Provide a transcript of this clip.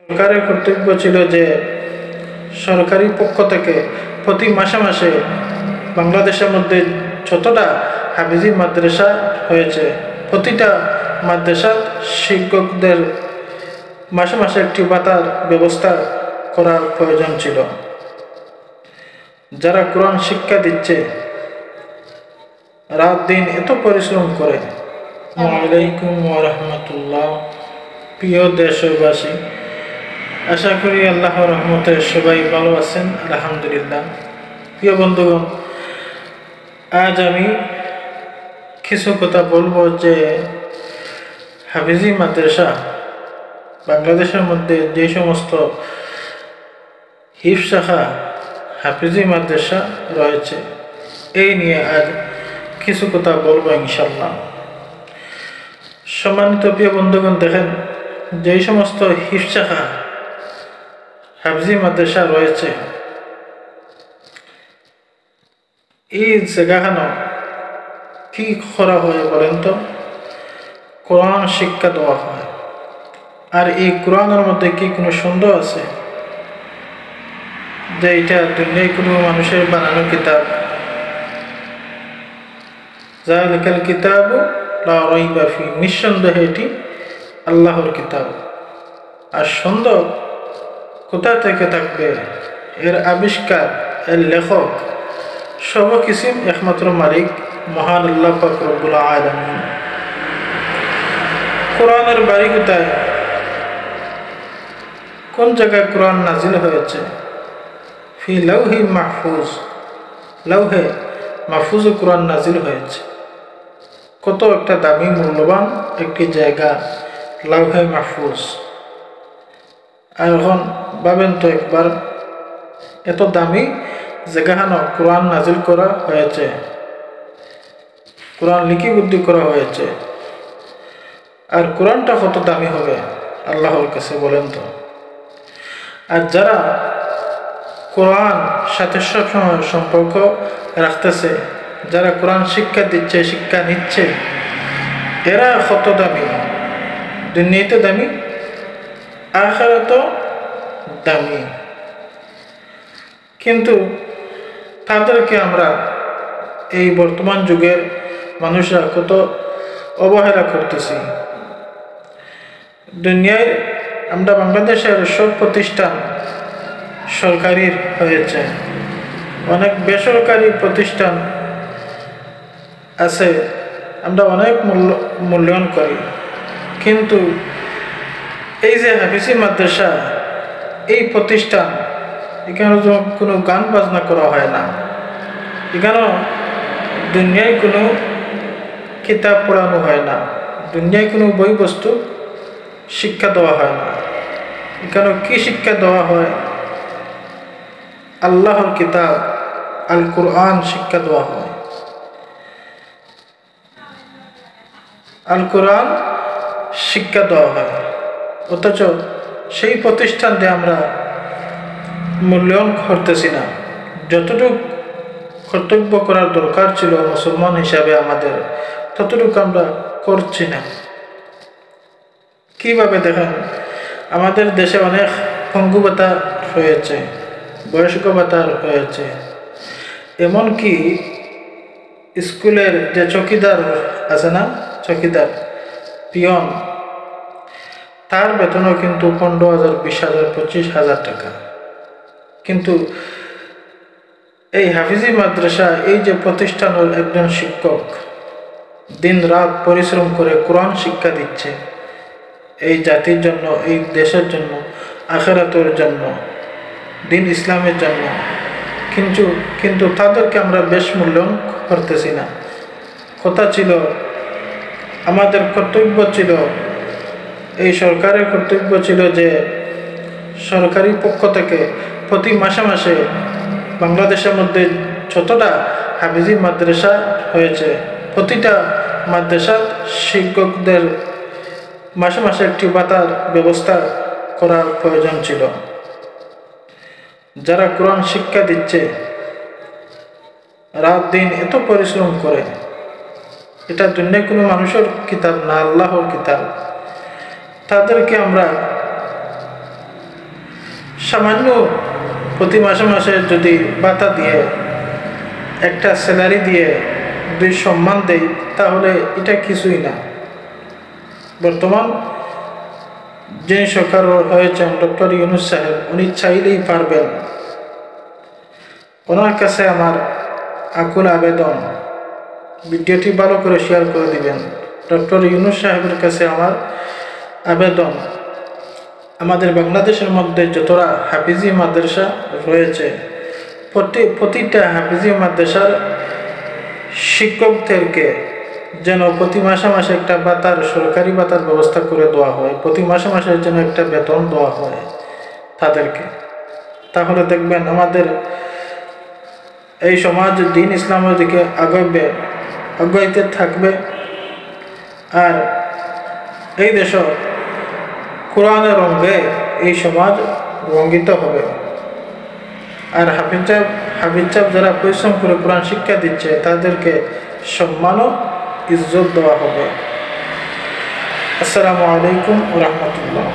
সরকারের কর্তব্য ছিল যে সরকারি পক্ষ থেকে প্রতি মাসে মাসে বাংলাদেশের মধ্যে যতটা হাফিজি মাদ্রাসা হয়েছে প্রতিটা মাদ্রাসার শিক্ষকদের মাসে মাসে একটি ভাতার ব্যবস্থা করার প্রয়োজন ছিল। যারা কোরআন শিক্ষা দিচ্ছে রাত দিন এত পরিশ্রম করে। আসসালামু আলাইকুম ওয়া রাহমাতুল্লাহ। প্রিয় দেশবাসী, আশা করি আল্লাহর রহমতে সবাই ভালো আছেন, আলহামদুলিল্লাহ। প্রিয় বন্ধুগণ, আজ আমি কিছু কথা বলবো যে হাফিজি মাদ্রাসা বাংলাদেশের মধ্যে যে সমস্ত হিফজ শাখা হাফিজি মাদ্রাসা রয়েছে এই নিয়ে আজ কিছু কথা বলবো ইনশাল্লাহ। সম্মানিত প্রিয় বন্ধুগণ, দেখেন যেই সমস্ত হিফজ শাখা হাফিজি মাদ্রাসা রয়েছে এই জায়গাখানো কি করা হয় বলেন তো? কোরআন শিক্ষা দেওয়া হয়। আর এই কোরআনের মধ্যে কি কোনো সন্দেহ আছে যে এটা দুনিয়ায় কোনো মানুষের বানানো কিতাব? যালিকাল কিতাবু লা রাইবা ফি, নিঃসন্দেহে এটি আল্লাহর কিতাব। আর সন্দেহ কোথা থেকে থাকবে? এর আবিষ্কার, এর লেখক সবকিছু একমাত্র মালিক মহান আল্লাহ পাক রব্বুল আলামিন। কোরআনের বাড়ি কোথায়? কোন জায়গায় কোরআন নাজিল হয়েছে? ফি লাউহি মাহফুজ, লাউহে মাহফুজে কোরআন নাজিল হয়েছে। কত একটা দামি মূল্যবান একটি জায়গা লাউহে মাহফুজ। আর এখন ভাবেন তো একবার, এত দামি জায়গাখানো কোরআন নাজিল করা হয়েছে, কোরআন লিপিবদ্ধ করা হয়েছে। আর কোরআনটা কত দামি হবে আল্লাহর কাছে বলেন তো? আর যারা কোরআন সাথে সবসময় সম্পর্ক রাখতেছে, যারা কোরআন শিক্ষা দিচ্ছে, শিক্ষা নিচ্ছে, এরা কত দামি, দুনিয়াতে দামি, আখিরাতেও দামি। কিন্তু তাদেরকে আমরা এই বর্তমান যুগের মানুষরা কত অবহেলা করতেছি। দুনিয়ায় আমরা বাংলাদেশের সব প্রতিষ্ঠান সরকারি হয়েছে, অনেক বেসরকারি প্রতিষ্ঠান আছে, আমরা অনেক মূল্যায়ন করি। কিন্তু এই যে হাফিজি মাদ্রাসা, এই প্রতিষ্ঠান, এখানে কোনো গান বাজনা করা হয় না, এখানে দুনিয়ায় কোনো কিতাব পড়ানো হয় না, দুনিয়ায় কোনো বই বস্তু শিক্ষা দেওয়া হয় না। এখানে কি শিক্ষা দেওয়া হয়? আল্লাহর কিতাব আল কোরআন শিক্ষা দেওয়া হয়। আল কোরআন শিক্ষা দেওয়া হয়, অথচ সেই প্রতিষ্ঠান দিয়ে আমরা মূল্যায়ন করতেছি না। যতটুকু কর্তব্য করার দরকার ছিল মুসলমান হিসাবে আমাদের, ততটুকু আমরা করছি না। কিভাবে? দেখেন, আমাদের দেশে অনেক পঙ্গু ভাতা হয়েছে, বয়স্ক ভাতা হয়েছে, এমনকি স্কুলের যে চকিদার আছে না, চকিদার পিয়ন, তার বেতনও কিন্তু 15,000, 20,000, 25,000 টাকা। কিন্তু এই হাফিজি মাদ্রাসা, এই যে প্রতিষ্ঠানের একজন শিক্ষক দিন রাত পরিশ্রম করে কোরআন শিক্ষা দিচ্ছে এই জাতির জন্য, এই দেশের জন্য, আখিরাতের জন্য, দিন ইসলামের জন্য, কিন্তু তাদেরকে আমরা বেশ মূল্যায়ন করতেছি না। কথা ছিল, আমাদের কর্তব্য ছিল, এই সরকারের কর্তব্য ছিল যে সরকারি পক্ষ থেকে প্রতি মাসে মাসে বাংলাদেশের মধ্যে যতটা হাফিজি মাদ্রাসা হয়েছে প্রতিটা মাদ্রাসার শিক্ষকদের মাসে মাসে একটি ভাতার ব্যবস্থা করার প্রয়োজন ছিল। যারা কোরআন শিক্ষা দিচ্ছে রাত দিন এত পরিশ্রম করে, এটা দুনিয়ায় কোনো মানুষের কিতাব না, আল্লাহর কিতাব। তাদেরকে আমরা সামান্য প্রতি মাসে মাসে যদি ভাতা দিয়ে একটা স্যালারি দিয়ে দুই সম্মান দেয় তাহলে এটা কিছুই না। বর্তমান যিনি সরকার হয়েছেন ডক্টর ইউনূস সাহেব, উনি চাইলেই পারবেন। ওনার কাছে আমার আকুল আবেদন, ভিডিওটি ভালো করে শেয়ার করে দিবেন। ডক্টর ইউনূস সাহেবের কাছে আমার আবেদন, আমাদের বাংলাদেশের মধ্যে যতটা হাফিজি মাদ্রাসা রয়েছে প্রতিটা হাফিজি মাদ্রাসার শিক্ষকদেরকে যেন প্রতি মাসে মাসে একটা ভাতার, সরকারি ভাতার ব্যবস্থা করে দেওয়া হয়। প্রতি মাসে মাসে যেন একটা বেতন দেওয়া হয় তাদেরকে। তাহলে দেখবেন আমাদের এই সমাজ দিন ইসলামের দিকে আগাইতে থাকবে, আর এই দেশ কোরআনের রঙে এই সমাজ রঙ্গিত হবে। আর হাফিজ সাহেব যারা পরিশ্রম করে কোরআন শিক্ষা দিচ্ছে তাদেরকে সম্মান ও ইজ্জত দেওয়া হবে। আসসালামু আলাইকুম ওয়া রাহমাতুল্লাহ।